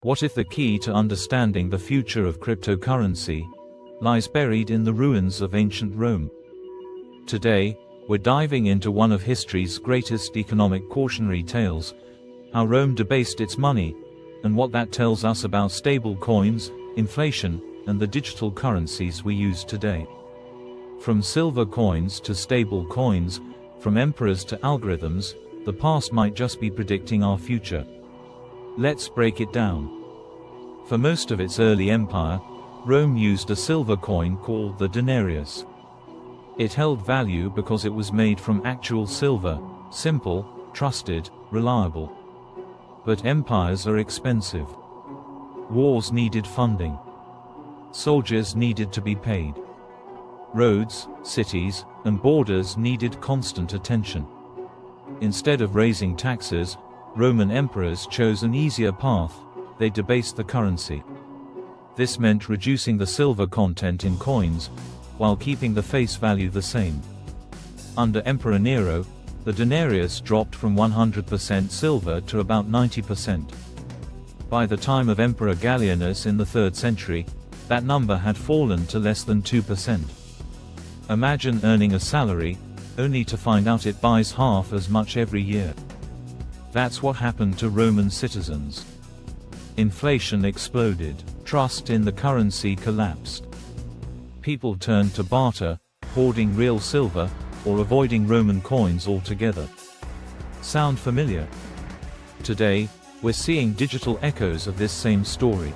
What if the key to understanding the future of cryptocurrency lies buried in the ruins of ancient Rome? Today, we're diving into one of history's greatest economic cautionary tales, how Rome debased its money, and what that tells us about stable coins, inflation, and the digital currencies we use today. From silver coins to stable coins, from emperors to algorithms, the past might just be predicting our future. Let's break it down. For most of its early empire, Rome used a silver coin called the denarius. It held value because it was made from actual silver, simple, trusted, reliable. But empires are expensive. Wars needed funding. Soldiers needed to be paid. Roads, cities, and borders needed constant attention. Instead of raising taxes, Roman emperors chose an easier path: they debased the currency. This meant reducing the silver content in coins, while keeping the face value the same. Under Emperor Nero, the denarius dropped from 100% silver to about 90%. By the time of Emperor Gallienus in the 3rd century, that number had fallen to less than 2%. Imagine earning a salary, only to find out it buys half as much every year. That's what happened to Roman citizens. Inflation exploded. Trust in the currency collapsed. People turned to barter, hoarding real silver, or avoiding Roman coins altogether. Sound familiar? Today, we're seeing digital echoes of this same story.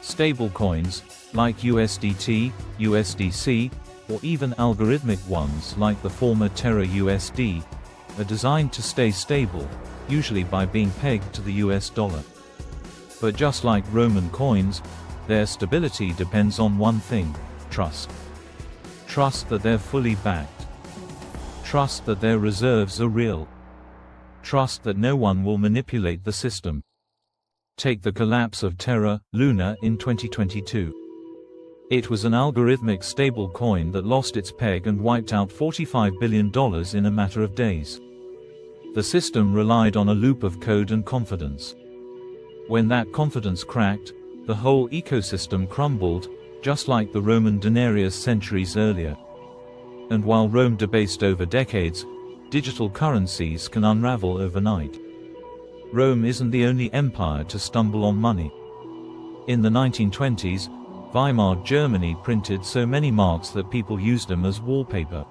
Stablecoins, like USDT, USDC, or even algorithmic ones like the former Terra USD, are designed to stay stable, usually by being pegged to the US dollar. But just like Roman coins, their stability depends on one thing: trust. Trust that they're fully backed. Trust that their reserves are real. Trust that no one will manipulate the system. Take the collapse of Terra, Luna in 2022. It was an algorithmic stable coin that lost its peg and wiped out $45 billion in a matter of days. The system relied on a loop of code and confidence. When that confidence cracked, the whole ecosystem crumbled, just like the Roman denarius centuries earlier. And while Rome debased over decades, digital currencies can unravel overnight. Rome isn't the only empire to stumble on money. In the 1920s, Weimar Germany printed so many marks that people used them as wallpaper.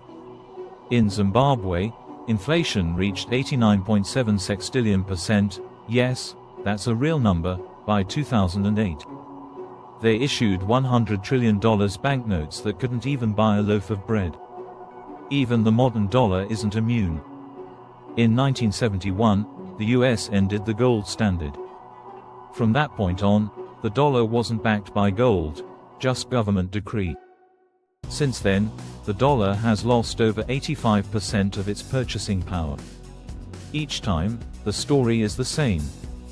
In Zimbabwe, inflation reached 89.7 sextillion%, yes, that's a real number, by 2008. They issued $100 trillion banknotes that couldn't even buy a loaf of bread. Even the modern dollar isn't immune. In 1971, the US ended the gold standard. From that point on, the dollar wasn't backed by gold, just government decree. Since then, the dollar has lost over 85% of its purchasing power. Each time, the story is the same.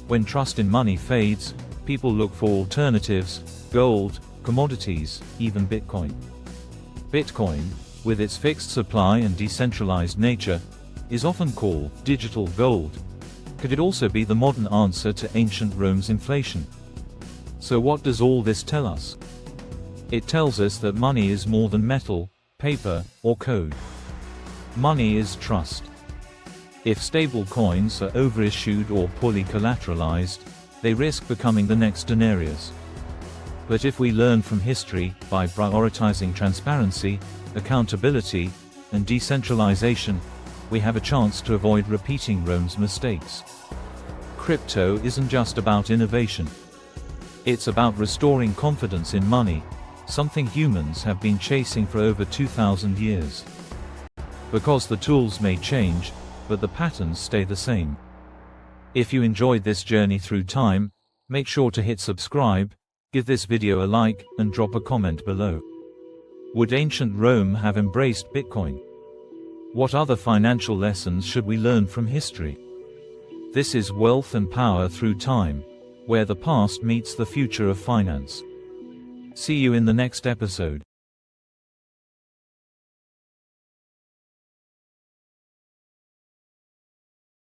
When trust in money fades, people look for alternatives: gold, commodities, even Bitcoin. Bitcoin, with its fixed supply and decentralized nature, is often called digital gold. Could it also be the modern answer to ancient Rome's inflation? So what does all this tell us? It tells us that money is more than metal, paper, or code. Money is trust. If stable coins are overissued or poorly collateralized, they risk becoming the next denarius. But if we learn from history, by prioritizing transparency, accountability, and decentralization, we have a chance to avoid repeating Rome's mistakes. Crypto isn't just about innovation. It's about restoring confidence in money, something humans have been chasing for over 2,000 years. Because the tools may change, but the patterns stay the same. If you enjoyed this journey through time, make sure to hit subscribe, give this video a like, and drop a comment below. Would ancient Rome have embraced Bitcoin? What other financial lessons should we learn from history? This is Wealth and Power Through Time, where the past meets the future of finance. See you in the next episode.